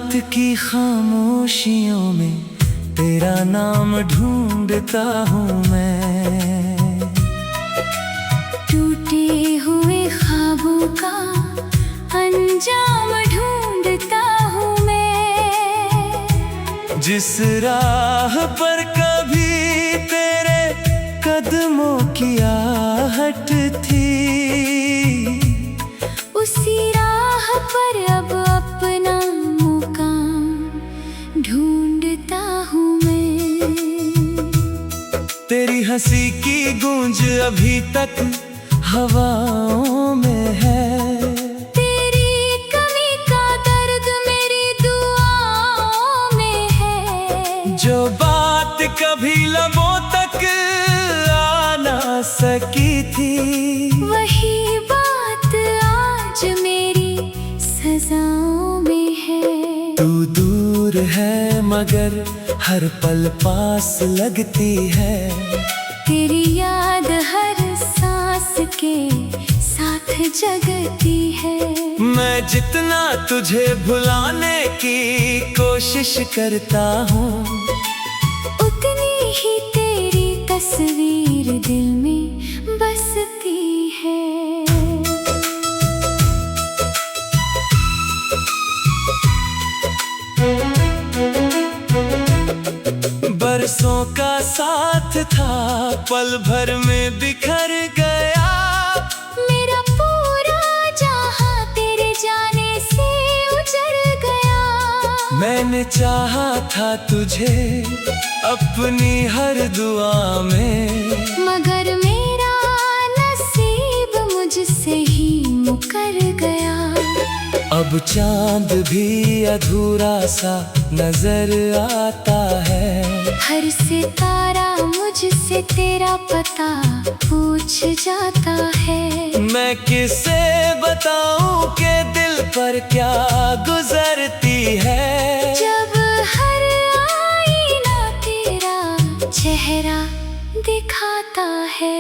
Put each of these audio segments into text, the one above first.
रात की खामोशियों में तेरा नाम ढूंढता हूँ मैं। टूटे हुए ख्वाबों का अंजाम ढूंढता हूँ मैं। जिस राह पर कभी तेरे कदमों की आहट थी, उसी राह पर अब अपना मुकाम ढूंढता हूँ मैं। तेरी हंसी की गूंज अभी तक हवाओं में है। तेरी कमी का दर्द मेरी दुआओं में है। जो बात कभी लबों तक आ ना सकी थी, वही बात आज मेरी सजाओं में है। तू दूर है मगर हर पल पास लगती है। तेरी याद हर सांस के साथ जगती है। मैं जितना तुझे भुलाने की कोशिश करता हूँ, उतनी ही तेरी तस्वीर दिल में बसती है। बरसों का साथ था पल भर में बिखर गया। मेरा पूरा जहां तेरे जाने से उजड़ गया। मैंने चाहा था तुझे अपनी हर दुआ में, मगर मेरा नसीब मुझसे ही मुकर गया। अब चांद भी अधूरा सा नजर आता है। हर सितारा मुझसे तेरा पता पूछ जाता है। मैं किसे बताऊं कि दिल पर क्या गुजरती है। जब हर आईना तेरा चेहरा दिखाता है।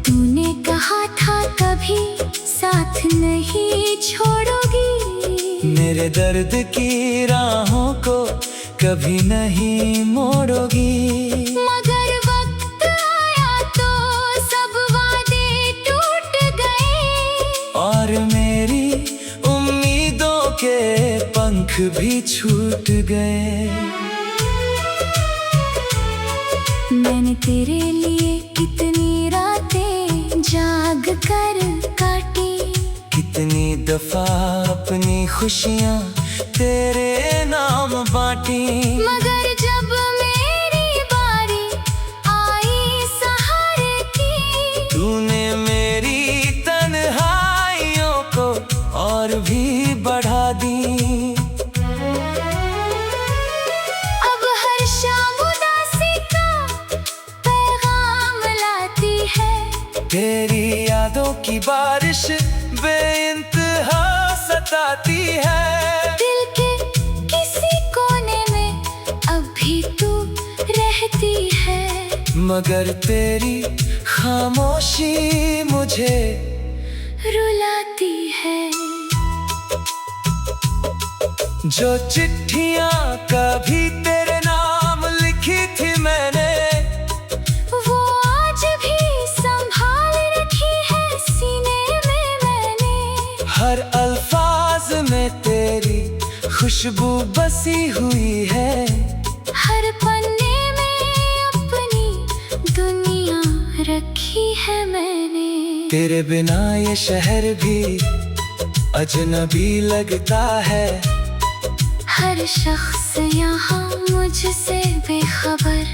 तूने कहा था कभी साथ नहीं छोड़ोगी। मेरे दर्द की राहों को कभी नहीं मोड़ोगी। मगर वक्त आया तो सब वादे टूट गए। और मेरी उम्मीदों के पंख भी छूट गए। मैंने तेरे लिए कितनी रातें जाग कर काटी। कितनी दफा अपनी खुशियाँ तेरे नाम बांटी। मगर जब मेरी बारी आई सहारे की, तूने मेरी तन्हाइयों को और भी बढ़ा दी। अब हर शाम उदासी का पैगाम लाती है। तेरी यादों की बारिश बेइंतहा सताती है। दिल के किसी कोने में अब भी तू रहती है। मगर तेरी खामोशी मुझे रुलाती है। जो चिट्ठियाँ कभी तेरे नाम लिखी थी मैंने, वो आज भी संभाल रखी है सीने में मैंने। हर अल्फाज में तेरी खुशबू बसी हुई है। हर पन्ने में अपनी दुनिया रखी है मैंने। तेरे बिना ये शहर भी अजनबी लगता है। हर शख्स यहाँ मुझसे बेखबर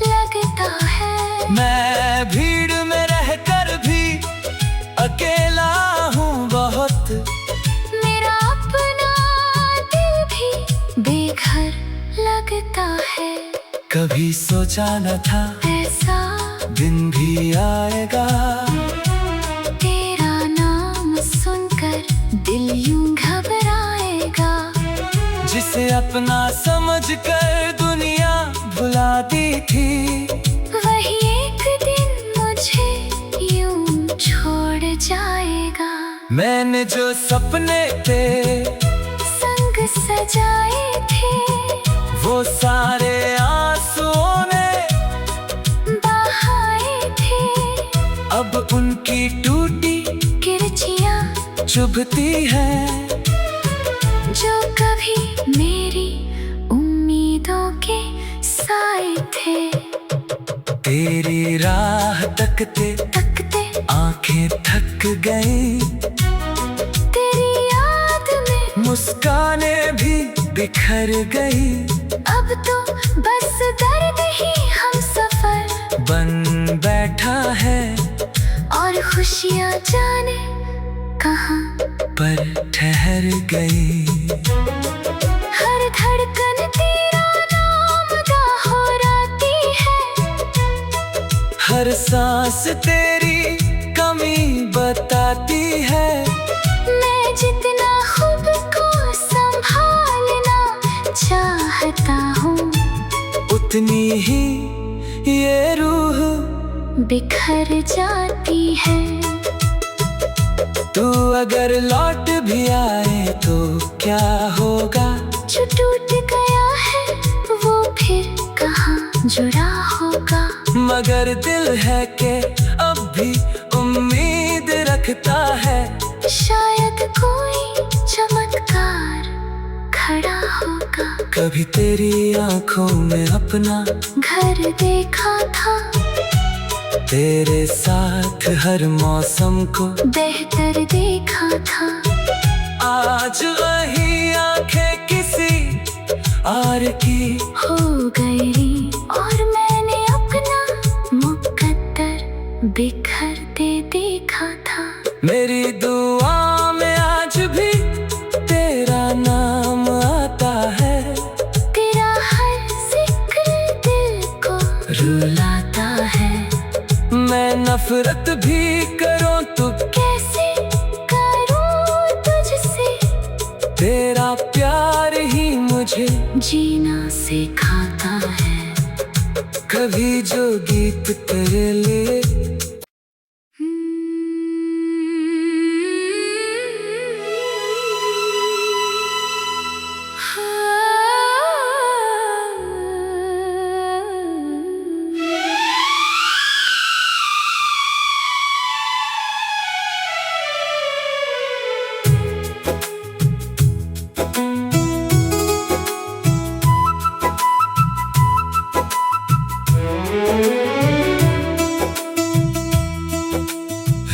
लगता है। मैं भीड़ में रहकर भी अकेला हूँ बहुत। मेरा अपना दिल भी बेघर लगता है। कभी सोचा न था ऐसा दिन भी आएगा। तेरा नाम सुनकर दिल यूं घबराएगा। जिसे अपना समझकर दुनिया भुलाती थी, वही एक दिन मुझे यूं छोड़ जा मैंने जो सपने थे संग सजाए थे, वो सारे आंसुओं ने बहाए थे। अब उनकी टूटी किरचियाँ चुभती है, जो कभी मेरी उम्मीदों के साए थे। तेरी राह तकते तकते आंखें थक गई, तेरी याद में मुस्काने भी बिखर गई। अब तो बस दर्द ही हम सफर बन बैठा है और खुशियाँ जाने कहाँ पर ठहर गई। हर धड़कन तेरा नाम दोहराती है, हर सांस तेरी कमी बताती है। मैं जितना खुद को संभालना चाहता हूँ, उतनी ही ये रूह बिखर जाती है। तू अगर लौट भी आए तो क्या होगा, जो टूट गया है वो फिर कहाँ जुड़ा होगा। मगर दिल है कि अब भी उम्मीद रखता है। शायद कोई चमत्कार खड़ा होगा। कभी तेरी आंखों में अपना घर देखा था, तेरे साथ हर मौसम को बेहतर देखा था। आज वही आंखें किसी और की हो गई और मैंने अपना मुकद्दर बिखरते देखा था। मेरी दुआ में आज भी तेरा नाम आता है, तेरा हर जिक्र दिल को रुलाता है। मैं नफरत भी करूं तो कैसे करूं तुझसे, तेरा प्यार ही मुझे जीना सिखाता है। कभी जो गीत तेरे लिए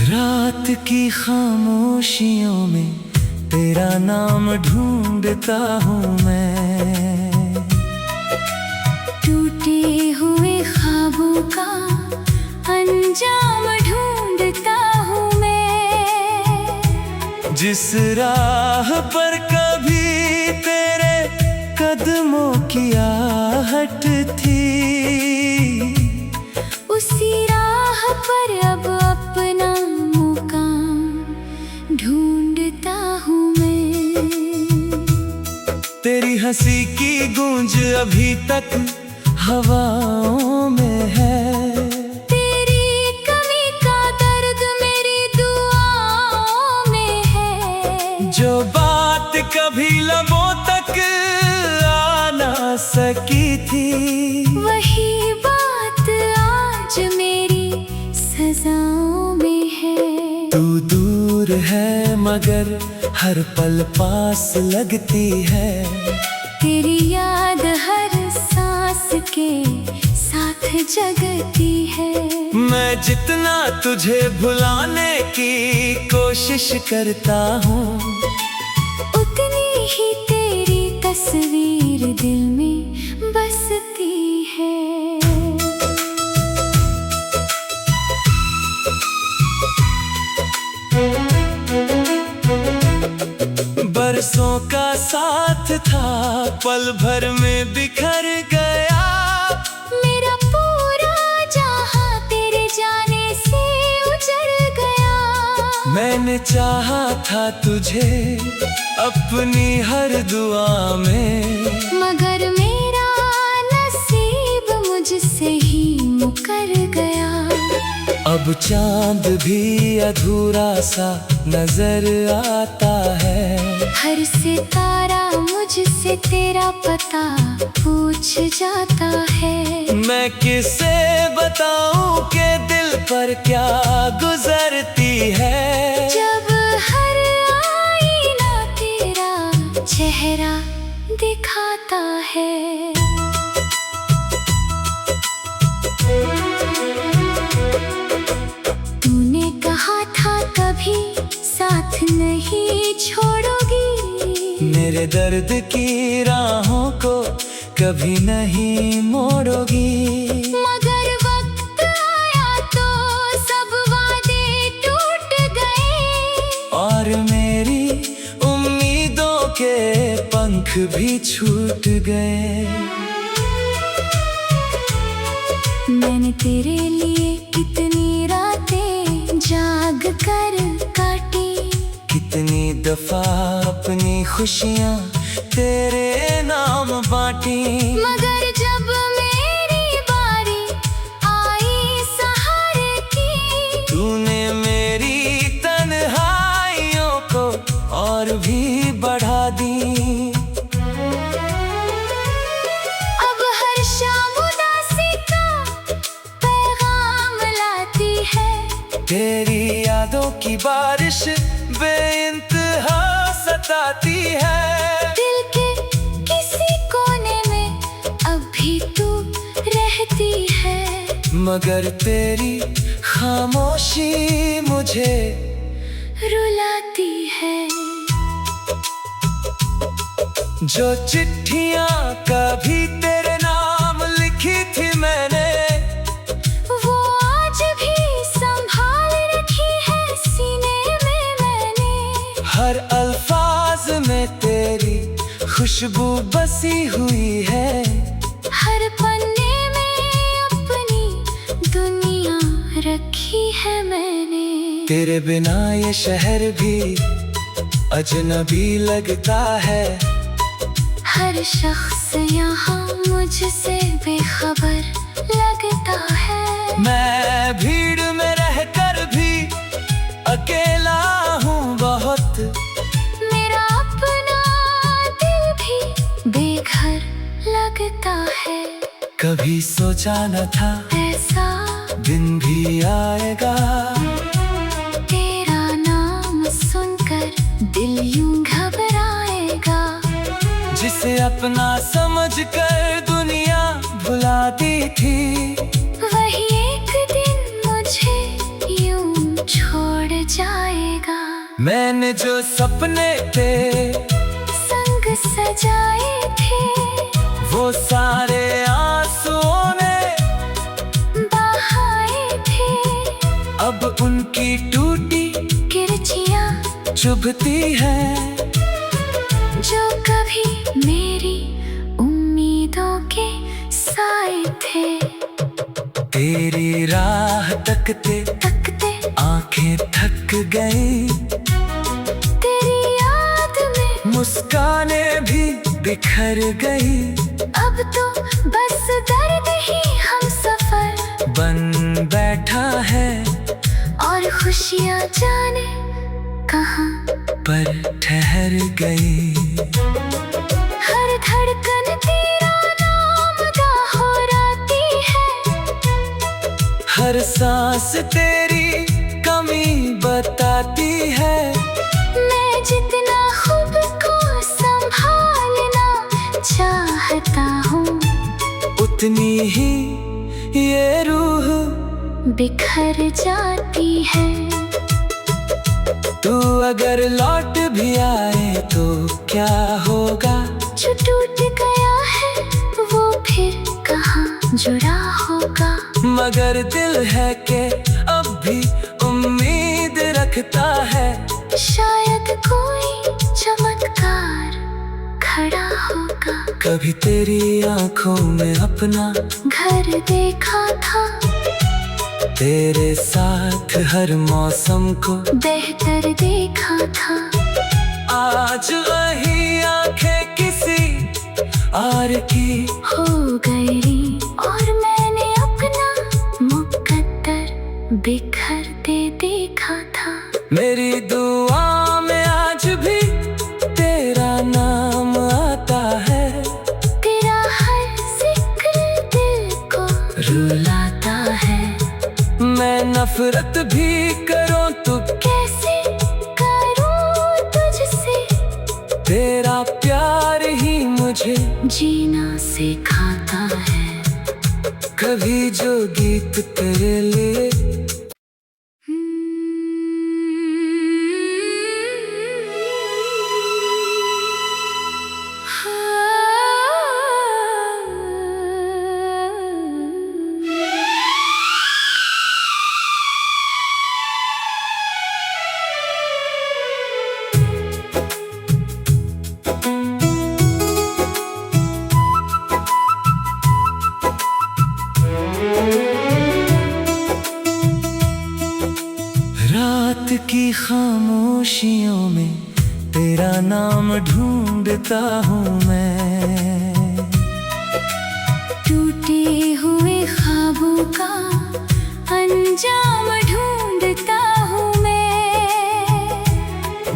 रात की खामोशियों में तेरा नाम ढूंढता हूँ मैं। टूटे हुए ख्वाबों का अंजाम ढूंढता हूँ मैं। जिस राह पर कभी तेरे कदमों की आहट थी, उसी राह पर अब अपना मुकाम ढूंढता हूँ मैं। तेरी हंसी की गूंज अभी तक हवाओं में है। तेरी कमी का दर्द मेरी दुआओं में है। जो बात कभी लबों तक आ ना सकी थी, वही बात आज मेरी सजाओं में है। तू दूर है मगर हर पल पास लगती है। तेरी याद हर सांस के साथ जगती है। मैं जितना तुझे भुलाने की कोशिश करता हूँ, उतनी ही तेरी तस्वीर दिल में बसती है। बरसों का साथ था पल भर में बिखर गया। मेरा पूरा जहां तेरे जाने से उजड़ गया। मैंने चाहा था तुझे अपनी हर दुआ में, मगर मेरा नसीब मुझसे ही मुकर गया। अब चांद भी अधूरा सा नजर आता है। हर सितारा मुझसे तेरा पता पूछ जाता है। मैं किसे बताऊं कि दिल पर क्या गुजरती है। जब हर आईना तेरा चेहरा दिखाता है। तूने कहा था कभी साथ नहीं छोड़ोगी। मेरे दर्द की राहों को कभी नहीं मोड़ोगी। मगर वक्त आया तो सब वादे टूट गए। और मेरी उम्मीदों के पंख भी छूट गए। मैंने तेरे लिए कितनी रातें जाग कर काटी। कितनी दफा अपनी खुशियाँ तेरे नाम बांटी। मगर जब मेरी बारी आई सहारे की, तूने मेरी तन्हाइयों को और भी बढ़ा दी। अब हर शाम उदासी का पैगाम लाती है। तेरी यादों की बारिश बेइंतहा सताती है। दिल के किसी कोने में अभी तू रहती है। मगर तेरी खामोशी मुझे रुलाती है। जो चिट्ठियाँ कभी तेरे नाम लिखी थी मैंने, वो आज भी संभाल रखी है सीने में मैंने। हर अल्फाज में तेरी खुशबू बसी हुई है। हर पन्ने में अपनी दुनिया रखी है मैंने। तेरे बिना ये शहर भी अजनबी लगता है। हर शख्स यहाँ मुझसे बेखबर लगता है। मैं भीड़ में रहकर भी अकेला हूँ बहुत। मेरा अपना दिल भी बेघर लगता है। कभी सोचा न था ऐसा दिन भी आएगा। तेरा नाम सुनकर दिल यूं घबराएगा। जिसे अपना समझकर दुनिया भुलाती थी, वही एक दिन मुझे यूं छोड़ जाएगा। मैंने जो सपने तेरे संग सजाए थे, वो सारे आंसुओं ने बहाए थे। अब उनकी टूटी किरचियां चुभती है। जो कभी मेरी उम्मीदों के साए थे। तेरी राह तकते तकते आंखें थक गई। तेरी याद में मुस्काने भी बिखर गई। अब तो बस दर्द ही हम सफर बन बैठा है। और खुशियाँ जाने कहाँ पर ठहर गई। हर धड़कन तेरा नाम दोहराती है। हर सांस तेरी कमी बताती है। मैं जितना खुद को संभालना चाहता हूँ, उतनी ही ये रूह बिखर जाती है। तू अगर लौट भी आए तो क्या होगा। जो टूट गया है वो फिर कहाँ जुड़ा होगा। मगर दिल है कि अब भी उम्मीद रखता है। शायद कोई चमत्कार खड़ा होगा। कभी तेरी आंखों में अपना घर देखा था। तेरे साथ हर मौसम को बेहतर देखा था। आज वही आंखें किसी और की हो गई और मैंने अपना मुकद्दर बिक करते देखा था। मेरी दुआ में आज भी तेरा नाम आता है। तेरा हर जिक्र दिल को रुलाता है। मैं नफरत भी करूं तो कैसे करूं तुझसे, तेरा प्यार ही मुझे जीना सिखाता है। कभी जो गीत तेरे लिए रात की खामोशियों में तेरा नाम ढूंढता हूँ मैं। टूटे हुए ख्वाबों का अंजाम ढूंढता हूँ मैं।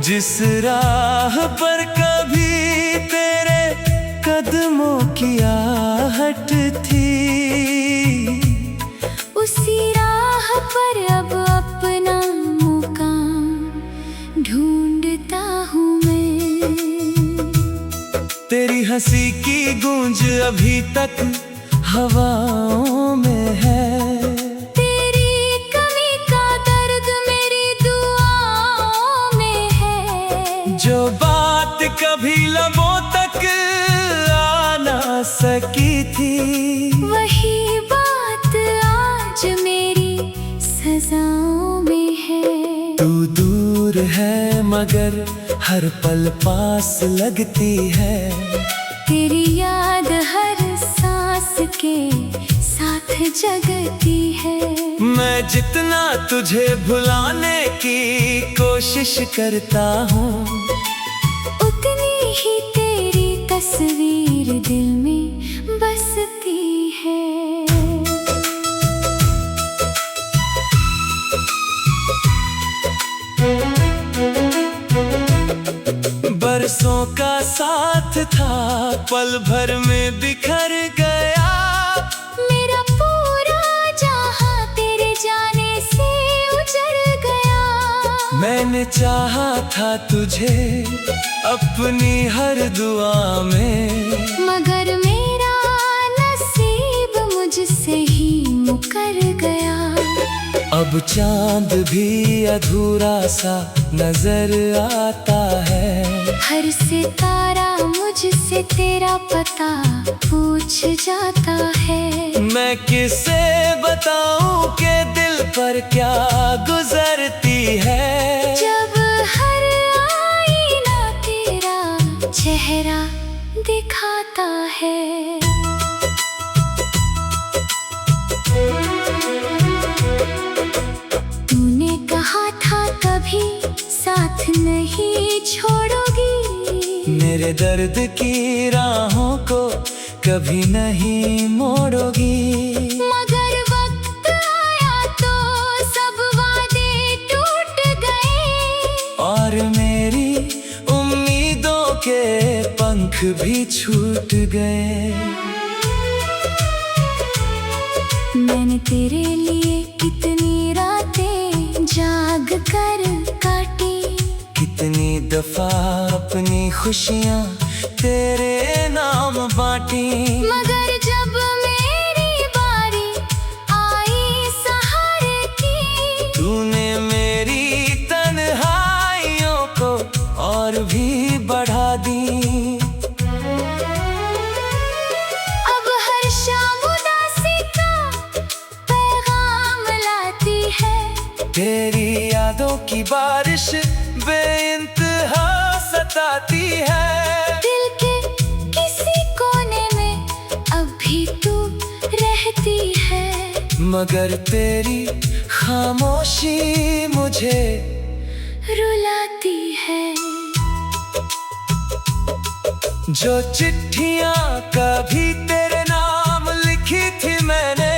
जिस राह पर कभी तेरे कदमों की आहट थी, उसी राह पर अब अपना मुकाम ढूंढता हूँ मैं। तेरी हंसी की गूंज अभी तक हवाओं में है। तेरी कमी का दर्द मेरी दुआओं में है। जो बात कभी लबों तक आ ना सकी थी, वही बात आज मेरी सजाओं में है। तू दूर है मगर हर पल पास लगती है। तेरी याद हर सांस के साथ जगती है। मैं जितना तुझे भुलाने की कोशिश करता हूँ, उतनी ही तेरी तस्वीर दिल में बसती है। बरसों का साथ था पल भर में बिखर गया। मेरा पूरा जहां तेरे जाने से उजड़ गया। मैंने चाहा था तुझे अपनी हर दुआ में, मगर मेरा नसीब मुझसे ही मुकर गया। अब चांद भी अधूरा सा नजर आता है। हर सितारा मुझसे तेरा पता पूछ जाता है। मैं किसे बताऊं कि दिल पर क्या गुजरती है। जब हर आईना तेरा चेहरा दिखाता है। तूने कहा था कभी साथ नहीं छोड़ोगी। मेरे दर्द की राहों को कभी नहीं मोड़ोगी। मगर वक्त आया तो सब वादे टूट गए। और मेरी उम्मीदों के पंख भी छूट गए। मैंने तेरे लिए कितनी रातें जाग कर काटी। कितनी दफा अपनी खुशियाँ तेरे नाम बांटी। मगर जब मेरी बारी आई सहारे की, तूने मेरी तन्हाइयों को और भी बढ़ा दी। अब हर शाम उदासी का पैगाम लाती है। तेरी यादों की बारिश बेइंतहा सताती है। दिल के किसी कोने में अभी तू रहती है। मगर तेरी खामोशी मुझे रुलाती है। जो चिट्ठियाँ कभी तेरे नाम लिखी थी मैंने,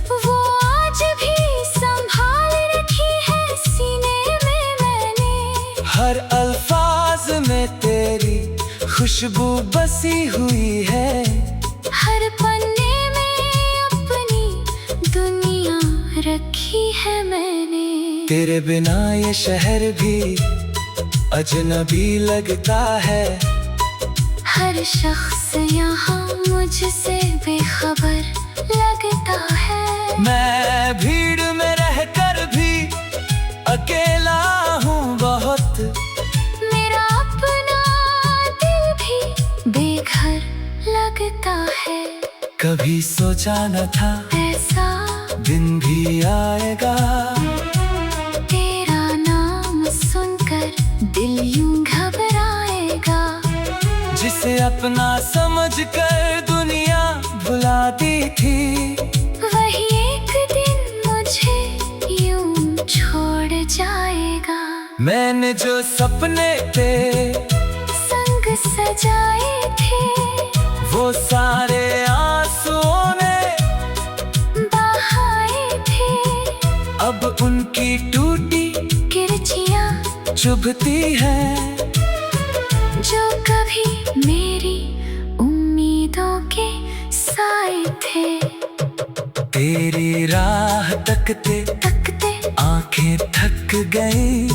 वो आज भी संभाल खुशबू बसी हुई है। हर पन्ने में अपनी दुनिया रखी है मैंने। तेरे बिना ये शहर भी अजनबी लगता है। हर शख्स यहाँ मुझसे बेखबर लगता है। मैं भीड़ में रहकर भी अकेला हूँ बहुत। मेरा अपना दिल भी बेघर लगता है। कभी सोचा न था ऐसा दिन भी आएगा। तेरा नाम सुनकर दिल यूं घबराएगा। जिसे अपना समझकर दुनिया भुलाती थी, वही एक दिन मुझे यूं छोड़ जाएगा। मैंने जो सपने पे संग सजाए थे, वो सारे आंसुओं ने बहाए थे। अब उनकी टूटी किरचियां चुभती है। जो कभी मेरी उम्मीदों के साए थे, तेरी राह तकते तकते आंखें थक गई।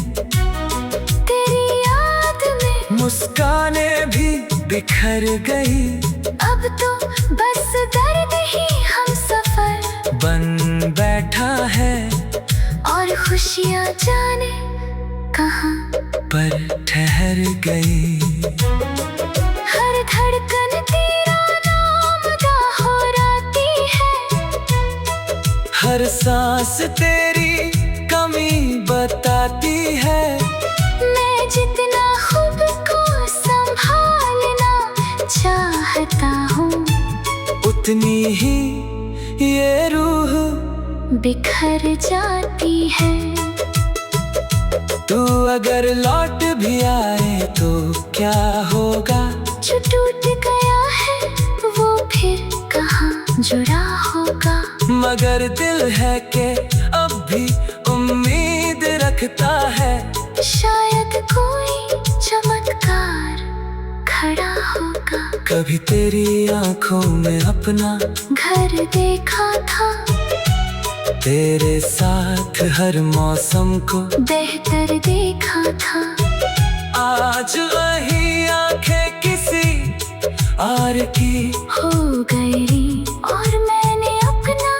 तेरी याद में मुस्काने भी बिखर गई। अब तो बस दर्द ही हम सफर बन बैठा है और खुशियाँ जाने कहाँ पर ठहर गई। हर धड़कन तेरा नाम दोहराती है। हर सांस तेरी कमी बताती है। मैं जितना खुद को संभालना चाहता हूँ, उतनी ही ये रूह बिखर जाती है। तू अगर लौट भी आए तो क्या होगा? जो टूट गया है वो फिर कहाँ जुड़ा होगा। मगर दिल है कि अब भी उम्मीद रखता है। शायद कोई चमत्कार खड़ा होगा। कभी तेरी आंखों में अपना घर देखा था, तेरे साथ हर मौसम को बेहतर देखा था। आज वही आंखें किसी और की हो गई और मैंने अपना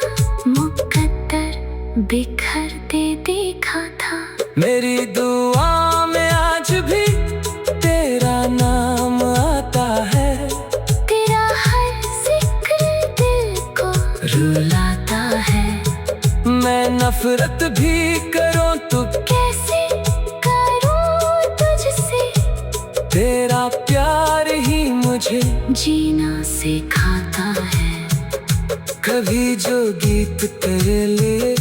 मुकद्दर बिखरते देखा था। मेरी दुआ में आज भी तेरा नाम आता है। तेरा हर जिक्र दिल को रुलाता है। मैं नफरत भी करूं तो कैसे करूं तुझसे, तेरा प्यार ही मुझे जीना सिखाता है। कभी जो गीत तेरे लिए